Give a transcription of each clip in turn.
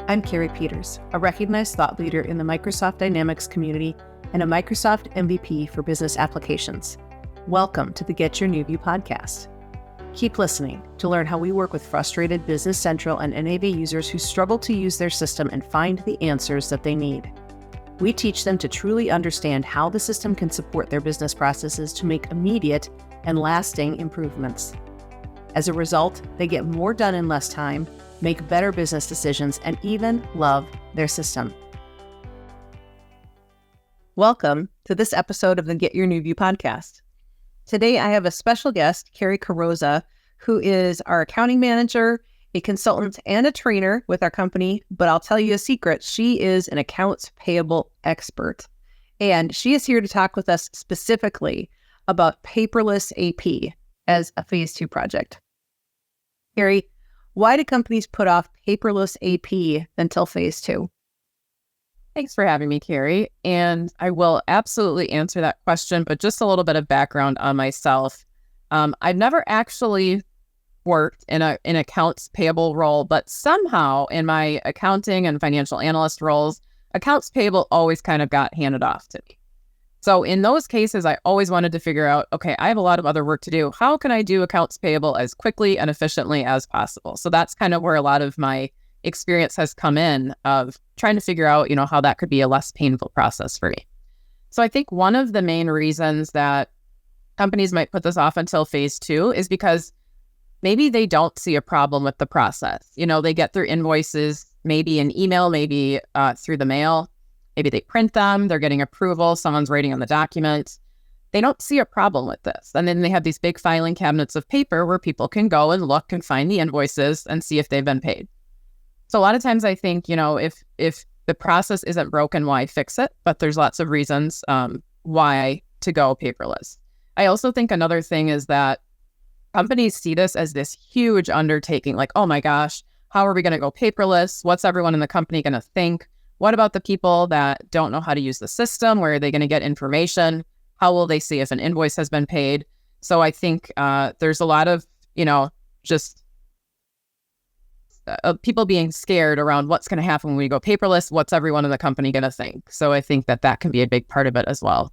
I'm Carrie Peters, a recognized thought leader in the Microsoft Dynamics community and a Microsoft MVP for business applications. Welcome to the Get Your New View podcast. Keep listening to learn how we work with frustrated Business Central and NAV users who struggle to use their system and find the answers that they need. We teach them to truly understand how the system can support their business processes to make immediate and lasting improvements. As a result, they get more done in less time, make better business decisions, and even love their system. Welcome to this episode of the Get Your New View podcast. Today, I have a special guest, 𝗚𝗲𝘁 𝗬𝗶𝗲𝘄, who is our accounting manager, a consultant, and a trainer with our company. But I'll tell you a secret, she is an accounts payable expert. And she is here to talk with us specifically about paperless AP as a phase 2 project. 𝗚𝗲𝘁, why do companies put off paperless AP until phase 2? Thanks for having me, Carrie. And I will absolutely answer that question, but just a little bit of background on myself. I've never actually worked in an accounts payable role, but somehow in my accounting and financial analyst roles, accounts payable always kind of got handed off to me. So in those cases, I always wanted to figure out, okay, I have a lot of other work to do. How can I do accounts payable as quickly and efficiently as possible? So that's kind of where a lot of my experience has come in of trying to figure out, how that could be a less painful process for me. So I think one of the main reasons that companies might put this off until phase 2 is because maybe they don't see a problem with the process. They get their invoices maybe in email, maybe through the mail. Maybe they print them, they're getting approval, someone's writing on the document. They don't see a problem with this. And then they have these big filing cabinets of paper where people can go and look and find the invoices and see if they've been paid. So a lot of times I think, if the process isn't broken, why fix it? But there's lots of reasons why to go paperless. I also think another thing is that companies see this as this huge undertaking, like, oh my gosh, how are we going to go paperless? What's everyone in the company going to think? What about the people that don't know how to use the system? Where are they going to get information? How will they see if an invoice has been paid? So I think there's a lot of, just people being scared around what's going to happen when we go paperless. What's everyone in the company going to think? So I think that can be a big part of it as well.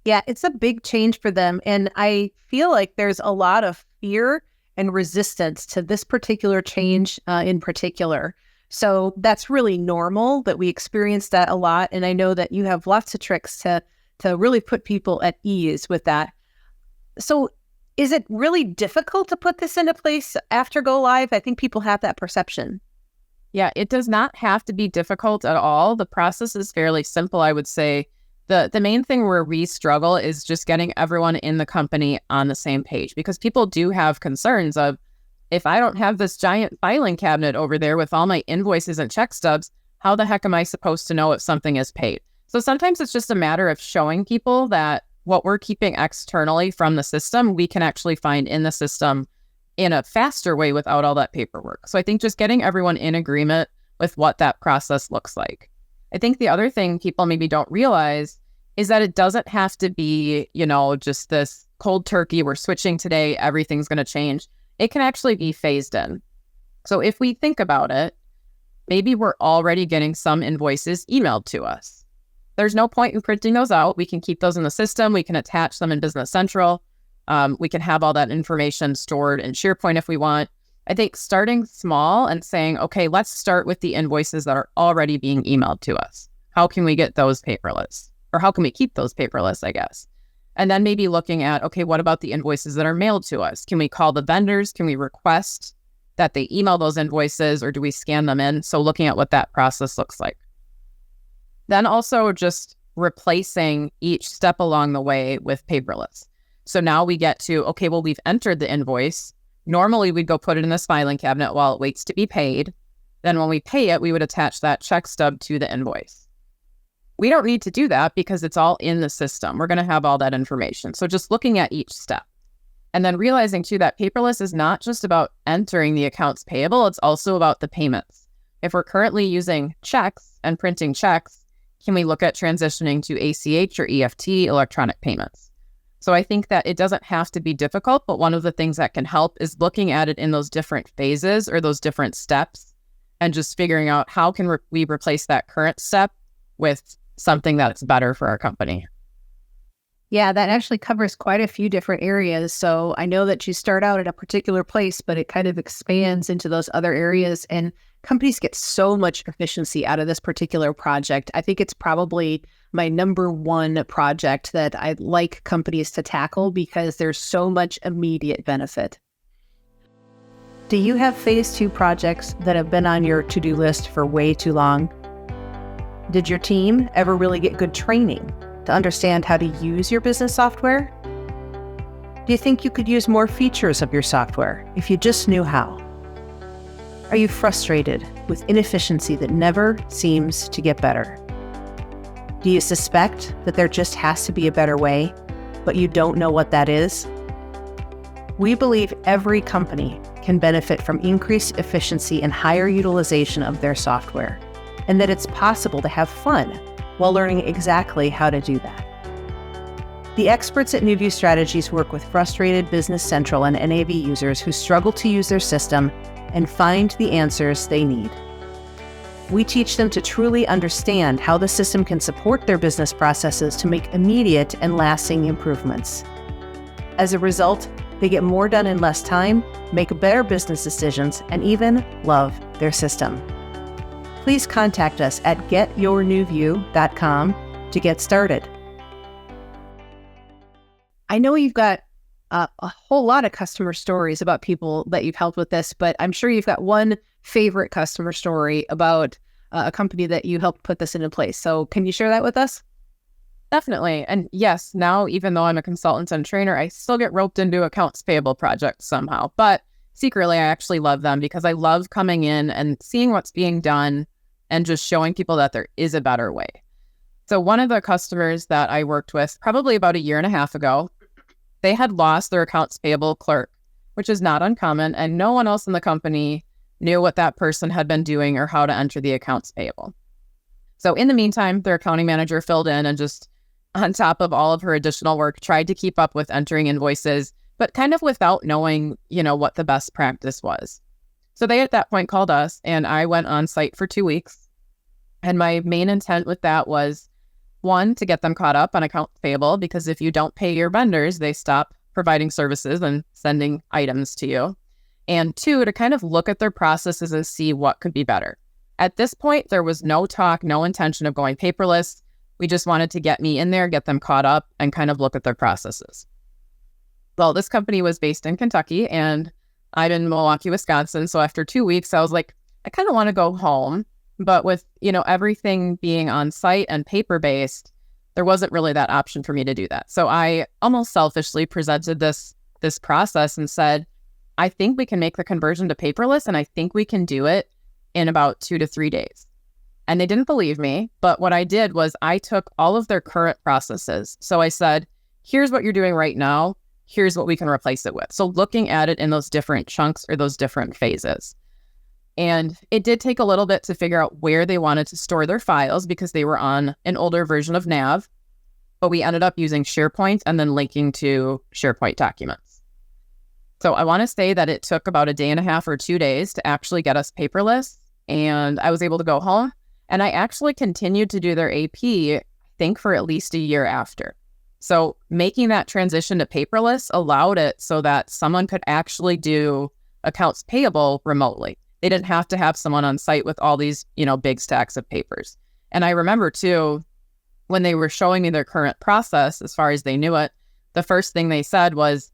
Yeah, it's a big change for them. And I feel like there's a lot of fear and resistance to this particular change in particular. So that's really normal that we experience that a lot. And I know that you have lots of tricks to really put people at ease with that. So is it really difficult to put this into place after go live? I think people have that perception. Yeah, it does not have to be difficult at all. The process is fairly simple, I would say. The main thing where we struggle is just getting everyone in the company on the same page, because people do have concerns of, if I don't have this giant filing cabinet over there with all my invoices and check stubs, how the heck am I supposed to know if something is paid? So sometimes it's just a matter of showing people that what we're keeping externally from the system, we can actually find in the system in a faster way without all that paperwork. So I think just getting everyone in agreement with what that process looks like. I think the other thing people maybe don't realize is that it doesn't have to be, just this cold turkey, we're switching today, everything's going to change. It can actually be phased in. So if we think about it, maybe we're already getting some invoices emailed to us. There's no point in printing those out. We can keep those in the system. We can attach them in Business Central. We can have all that information stored in SharePoint if we want. I think starting small and saying, okay, let's start with the invoices that are already being emailed to us. How can we get those paperless? Or how can we keep those paperless, I guess? And then maybe looking at, okay, what about the invoices that are mailed to us? Can we call the vendors? Can we request that they email those invoices, or do we scan them in? So looking at what that process looks like. Then also just replacing each step along the way with paperless. So now we get to, okay, well, we've entered the invoice. Normally we'd go put it in this filing cabinet while it waits to be paid. Then when we pay it, we would attach that check stub to the invoice. We don't need to do that because it's all in the system. We're going to have all that information. So just looking at each step. And then realizing too that paperless is not just about entering the accounts payable, it's also about the payments. If we're currently using checks and printing checks, can we look at transitioning to ACH or EFT, electronic payments? So I think that it doesn't have to be difficult, but one of the things that can help is looking at it in those different phases or those different steps and just figuring out how can we replace that current step with something that's better for our company. Yeah, that actually covers quite a few different areas. So I know that you start out at a particular place, but it kind of expands into those other areas, and companies get so much efficiency out of this particular project. I think it's probably my number one project that I'd like companies to tackle because there's so much immediate benefit. Do you have phase 2 projects that have been on your to-do list for way too long? Did your team ever really get good training to understand how to use your business software? Do you think you could use more features of your software if you just knew how? Are you frustrated with inefficiency that never seems to get better? Do you suspect that there just has to be a better way, but you don't know what that is? We believe every company can benefit from increased efficiency and higher utilization of their software, and that it's possible to have fun while learning exactly how to do that. The experts at NewView Strategies work with frustrated Business Central and NAV users who struggle to use their system and find the answers they need. We teach them to truly understand how the system can support their business processes to make immediate and lasting improvements. As a result, they get more done in less time, make better business decisions, and even love their system. Please contact us at getyournewview.com to get started. I know you've got a whole lot of customer stories about people that you've helped with this, but I'm sure you've got one favorite customer story about a company that you helped put this into place. So can you share that with us? Definitely. And yes, now, even though I'm a consultant and trainer, I still get roped into accounts payable projects somehow. But secretly, I actually love them because I love coming in and seeing what's being done and just showing people that there is a better way. So one of the customers that I worked with probably about 1.5 years ago, they had lost their accounts payable clerk, which is not uncommon, and no one else in the company knew what that person had been doing or how to enter the accounts payable. So in the meantime, their accounting manager filled in and just on top of all of her additional work, tried to keep up with entering invoices, but kind of without knowing, what the best practice was. So they at that point called us, and I went on site for 2 weeks. And my main intent with that was, one, to get them caught up on accounts payable, because if you don't pay your vendors, they stop providing services and sending items to you. And two, to kind of look at their processes and see what could be better. At this point, there was no talk, no intention of going paperless. We just wanted to get me in there, get them caught up, and kind of look at their processes. Well, this company was based in Kentucky, and I'm in Milwaukee, Wisconsin. So after 2 weeks, I was like, I kind of want to go home. But with, everything being on site and paper-based, there wasn't really that option for me to do that. So I almost selfishly presented this process and said, I think we can make the conversion to paperless, and I think we can do it in about 2 to 3 days. And they didn't believe me, but what I did was I took all of their current processes. So I said, here's what you're doing right now. Here's what we can replace it with. So looking at it in those different chunks or those different phases. And it did take a little bit to figure out where they wanted to store their files because they were on an older version of Nav, but we ended up using SharePoint and then linking to SharePoint documents. So I want to say that it took about 1.5 days or 2 days to actually get us paperless, and I was able to go home, and I actually continued to do their AP, I think, for at least a year after. So making that transition to paperless allowed it so that someone could actually do accounts payable remotely. They didn't have to have someone on site with all these, big stacks of papers. And I remember too, when they were showing me their current process, as far as they knew it, the first thing they said was,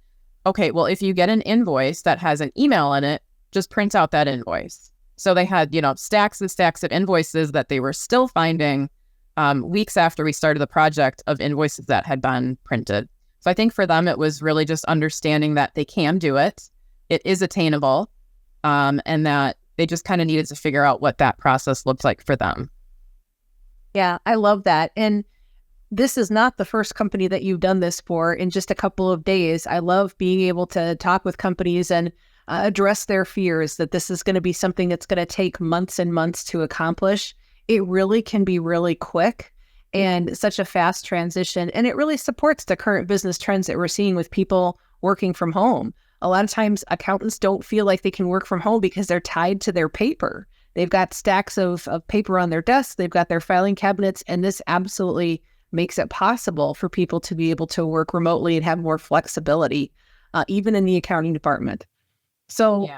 okay, well, if you get an invoice that has an email in it, just print out that invoice. So they had, stacks and stacks of invoices that they were still finding weeks after we started the project of invoices that had been printed. So I think for them, it was really just understanding that they can do it. It is attainable. And that they just kind of needed to figure out what that process looked like for them. Yeah, I love that. And this is not the first company that you've done this for in just a couple of days. I love being able to talk with companies and address their fears that this is going to be something that's going to take months and months to accomplish. It really can be really quick and such a fast transition. And it really supports the current business trends that we're seeing with people working from home. A lot of times accountants don't feel like they can work from home because they're tied to their paper. They've got stacks of paper on their desks. They've got their filing cabinets, and this absolutely makes it possible for people to be able to work remotely and have more flexibility, even in the accounting department. So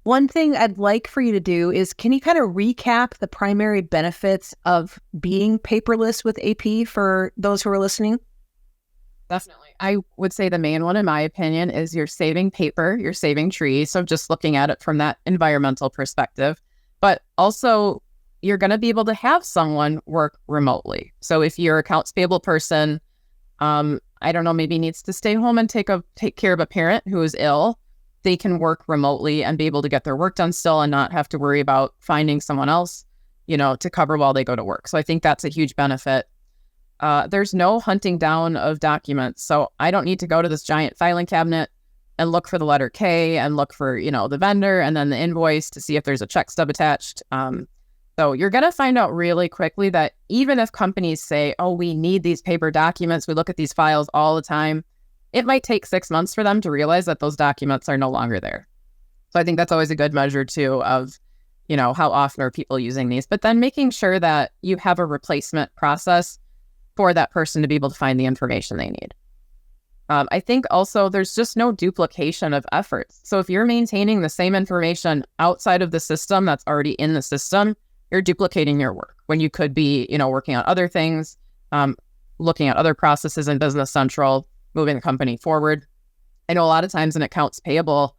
one thing I'd like for you to do is, can you kind of recap the primary benefits of being paperless with AP for those who are listening? Definitely. I would say the main one, in my opinion, is you're saving paper, you're saving trees. So just looking at it from that environmental perspective, but also you're going to be able to have someone work remotely. So if your accounts payable person, I don't know, maybe needs to stay home and take care of a parent who is ill, they can work remotely and be able to get their work done still and not have to worry about finding someone else, to cover while they go to work. So I think that's a huge benefit. There's no hunting down of documents. So I don't need to go to this giant filing cabinet and look for the letter K and look for, the vendor and then the invoice to see if there's a check stub attached. So you're going to find out really quickly that even if companies say, oh, we need these paper documents, we look at these files all the time, it might take 6 months for them to realize that those documents are no longer there. So I think that's always a good measure too of, how often are people using these, but then making sure that you have a replacement process for that person to be able to find the information they need. I think also there's just no duplication of efforts. So if you're maintaining the same information outside of the system that's already in the system, you're duplicating your work when you could be, working on other things, looking at other processes in Business Central, moving the company forward. I know a lot of times in accounts payable,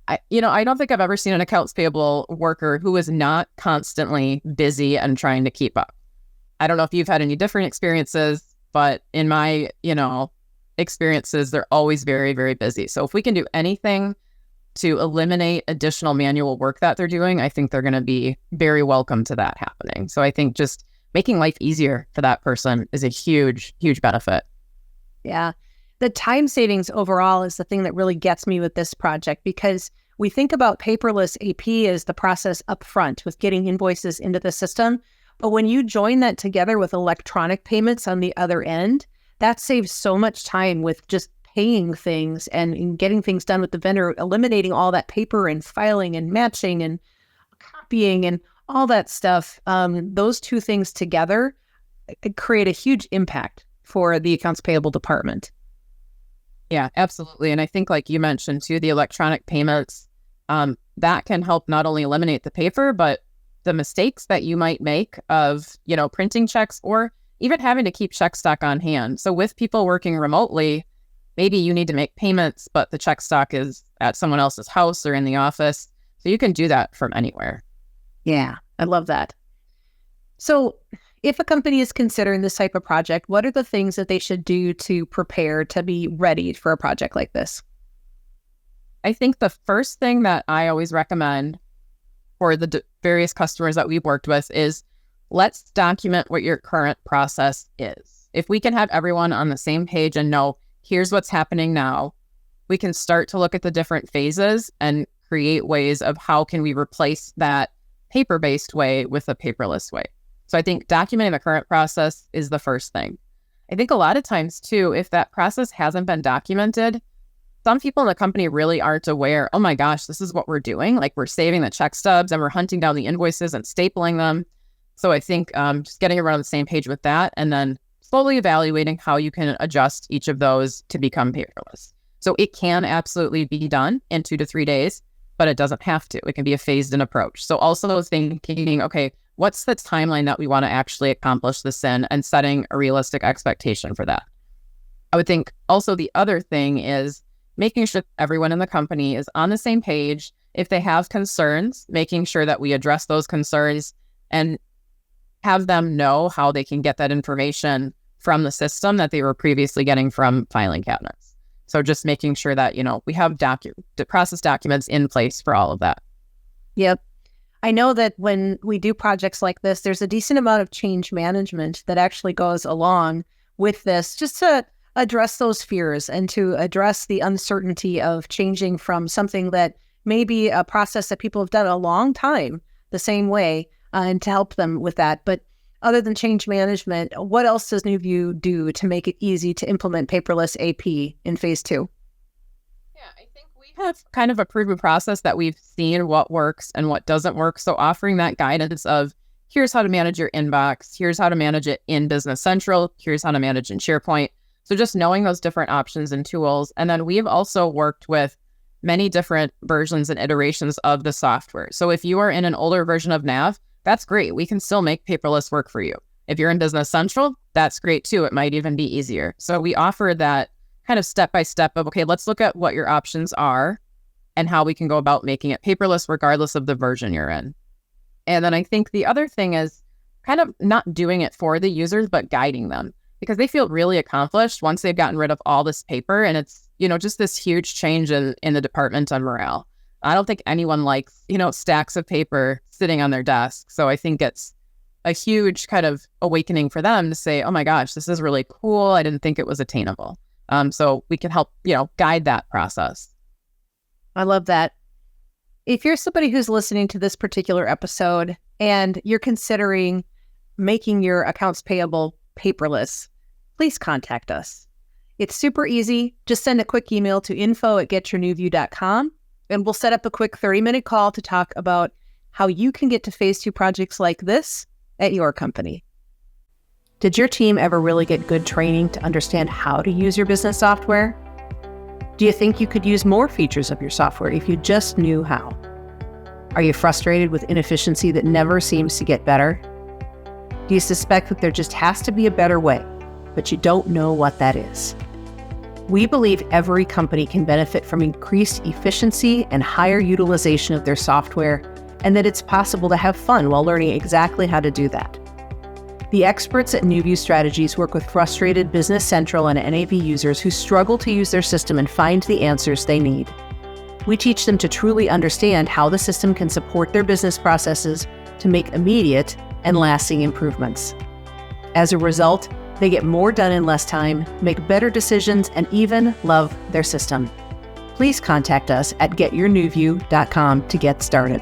I don't think I've ever seen an accounts payable worker who is not constantly busy and trying to keep up. I don't know if you've had any different experiences, but in my, experiences, they're always very, very busy. So if we can do anything to eliminate additional manual work that they're doing, I think they're going to be very welcome to that happening. So I think just making life easier for that person is a huge, huge benefit. Yeah. The time savings overall is the thing that really gets me with this project, because we think about paperless AP as the process up front with getting invoices into the system. But when you join that together with electronic payments on the other end, that saves so much time with just paying things and getting things done with the vendor, eliminating all that paper and filing and matching and copying and all that stuff. Those two things together create a huge impact for the accounts payable department. Yeah, absolutely. And I think, like you mentioned too, the electronic payments, that can help not only eliminate the paper, but the mistakes that you might make of, printing checks or even having to keep check stock on hand. So with people working remotely, maybe you need to make payments, but the check stock is at someone else's house or in the office. So you can do that from anywhere. Yeah, I love that. So if a company is considering this type of project, what are the things that they should do to prepare to be ready for a project like this? I think the first thing that I always recommend for the various customers that we've worked with is, let's document what your current process is. If we can have everyone on the same page and know, here's what's happening now, we can start to look at the different phases and create ways of how can we replace that paper-based way with a paperless way. So I think documenting the current process is the first thing. I think a lot of times too, if that process hasn't been documented, some people in the company really aren't aware, oh my gosh, this is what we're doing. Like, we're saving the check stubs and we're hunting down the invoices and stapling them. So I think just getting everyone on the same page with that, and then slowly evaluating how you can adjust each of those to become paperless. So it can absolutely be done in 2 to 3 days, but it doesn't have to. It can be a phased in approach. So also thinking, okay, what's the timeline that we want to actually accomplish this in, and setting a realistic expectation for that. I would think also the other thing is making sure everyone in the company is on the same page. If they have concerns, making sure that we address those concerns and have them know how they can get that information from the system that they were previously getting from filing cabinets. So just making sure that, we have process documents in place for all of that. Yep. I know that when we do projects like this, there's a decent amount of change management that actually goes along with this, just to address those fears and to address the uncertainty of changing from something that may be a process that people have done a long time the same way, and to help them with that. But other than change management, what else does NewView do to make it easy to implement paperless AP in phase 2? Yeah, I think we have kind of a proven process that we've seen what works and what doesn't work. So offering that guidance of here's how to manage your inbox, here's how to manage it in Business Central, here's how to manage in SharePoint. So just knowing those different options and tools. And then we've also worked with many different versions and iterations of the software. So if you are in an older version of Nav, that's great. We can still make paperless work for you. If you're in Business Central, that's great too. It might even be easier. So we offer that kind of step-by-step of, okay, let's look at what your options are and how we can go about making it paperless regardless of the version you're in. And then I think the other thing is kind of not doing it for the users, but guiding them, because they feel really accomplished once they've gotten rid of all this paper. And it's, just this huge change in the department on morale. I don't think anyone likes, stacks of paper sitting on their desk. So I think it's a huge kind of awakening for them to say, oh my gosh, this is really cool. I didn't think it was attainable. So we can help, guide that process. I love that. If you're somebody who's listening to this particular episode and you're considering making your accounts payable paperless, please contact us. It's super easy. Just send a quick email to info@getyournewview.com and we'll set up a quick 30-minute call to talk about how you can get to phase 2 projects like this at your company. Did your team ever really get good training to understand how to use your business software? Do you think you could use more features of your software if you just knew how? Are you frustrated with inefficiency that never seems to get better? Do you suspect that there just has to be a better way, but you don't know what that is? We believe every company can benefit from increased efficiency and higher utilization of their software, and that it's possible to have fun while learning exactly how to do that. The experts at NewView Strategies work with frustrated Business Central and NAV users who struggle to use their system and find the answers they need. We teach them to truly understand how the system can support their business processes to make immediate and lasting improvements. As a result, they get more done in less time, make better decisions, and even love their system. Please contact us at getyournewview.com to get started.